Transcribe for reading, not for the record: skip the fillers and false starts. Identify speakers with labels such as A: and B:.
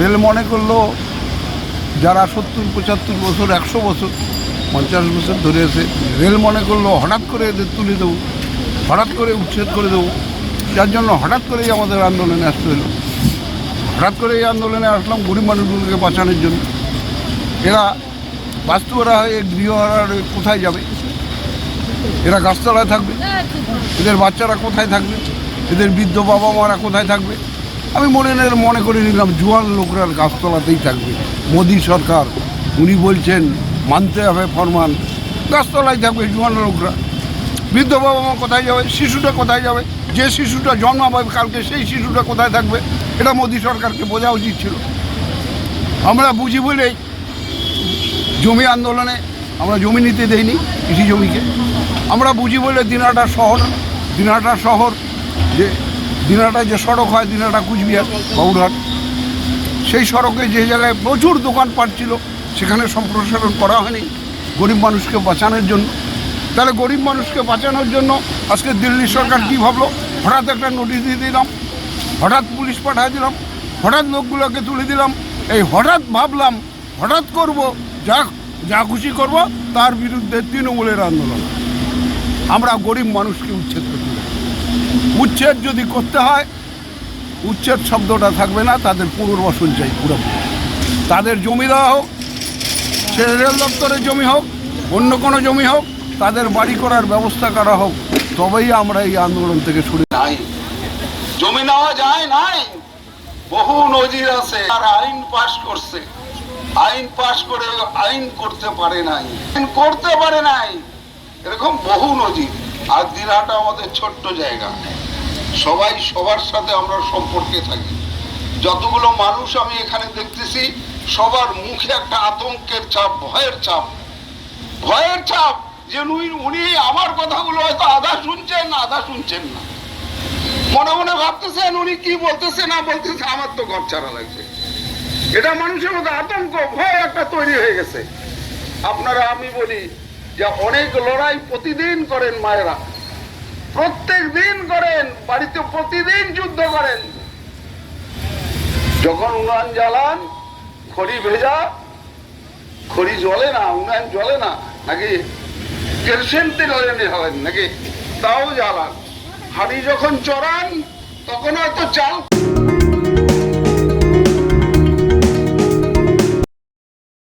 A: Rail মনে করলো যারা 70-75 বছর 100 বছর 50 বছর ধরে এসে রেল মনে করলো হঠাৎ করে এদের তুলে দেবো, হঠাৎ করে উচ্ছেদ করে দেবো। যার জন্য হঠাৎ করেই আমাদের আন্দোলনে আসতে হলো। হঠাৎ করে এই আন্দোলনে আসলাম গরিব মানুষগুলোকে বাঁচানোর জন্য। এরা বাস্তুরা হয়ে গৃহহারা কোথায় যাবে? এরা গাছতলায় থাকবে, এদের বাচ্চারা কোথায় থাকবে, এদের বৃদ্ধ বাবা মারা কোথায় থাকবে? আমি মনে করে নিলাম জোয়ান লোকরা গাছতলাতেই থাকবে। মোদী সরকার উনি বলছেন মানতে হবে ফরমান, গাছতলায় থাকবে জোয়ান লোকরা। বৃদ্ধ বাবা মা কোথায় যাবে? শিশুটা কোথায় যাবে? যে শিশুটা জন্মাবে কালকে সেই শিশুটা কোথায় থাকবে? এটা মোদী সরকারকে বোঝা উচিত ছিল। আমরা বুঝি বলেই জমি আন্দোলনে আমরা জমি নিতে দেইনি, কৃষি জমিকে। আমরা বুঝি বলে দিনহাটা শহর যে দিনহাটা যে সড়ক হয় দিনহাটা কুচবিহার বাবুরহাট, সেই সড়কে যে জায়গায় প্রচুর দোকানপাট ছিল সেখানে সম্প্রসারণ করা হয়নি গরিব মানুষকে বাঁচানোর জন্য। তাহলে গরিব মানুষকে বাঁচানোর জন্য আজকে দিল্লি সরকার কী ভাবলো? হঠাৎ একটা নোটিশ দিয়ে দিলাম, হঠাৎ পুলিশ পাঠিয়ে দিলাম, হঠাৎ লোকগুলোকে তুলে দিলাম। এই হঠাৎ ভাবলাম হঠাৎ করব, যা খুশি করব, তার বিরুদ্ধে তৃণমূলের আন্দোলন। আমরা গরিব মানুষকে উচ্ছেদ করতে হবে। উচ্ছেদ যদি করতে হয়, উচ্ছেদ শব্দটা থাকবে না, তাদের পুনর্বাসন চাই পুরোপুরি। তাদের জমি দেওয়া হোক, সে রেল দপ্তরের জমি হোক, অন্য কোনো জমি হোক, তাদের বাড়ি করার ব্যবস্থা করা হোক, তবেই আমরা এই আন্দোলন থেকে সরে
B: নাই। জমি নেওয়া যায় নাই, বহু নজির আছে। আর আইন পাশ করছে, আইন পাশ করে আইন করতে পারে নাই, এরকম বহু নজির। আর দিনহাটা আমাদের ছোট্ট জায়গা, সবাই সবার সাথে আমরা সম্পর্কে থাকি। যতগুলো মানুষ আমি এখানে দেখতেছি সবার মুখে একটা আতঙ্কের ছাপ, ভয়ের ছাপ যে উনি আমার কথাগুলো হয়তো আধা শুনছেন না, মনে মনে ভাবতেছেন উনি কি বলতেছে না বলতেছে, আমার তো ঘর ছাড়া লাগছে। এটা মানুষের মধ্যে আতঙ্ক, ভয় একটা তৈরি হয়ে গেছে। আপনারা, আমি বলি যে অনেক লড়াই প্রতিদিন করেন মায়েরা, প্রত্যেক দিন করেন, বাড়িতে প্রতিদিন যুদ্ধ করেন। যখন উনান জ্বালান, খড়ি ভেজা, খড়ি জ্বলে না, উনান জ্বলে না, নাকি কেরোসিন তেল হলেন নাকি, তাও জ্বালান। হাড়ি যখন চড়ান তখন হয়তো চাল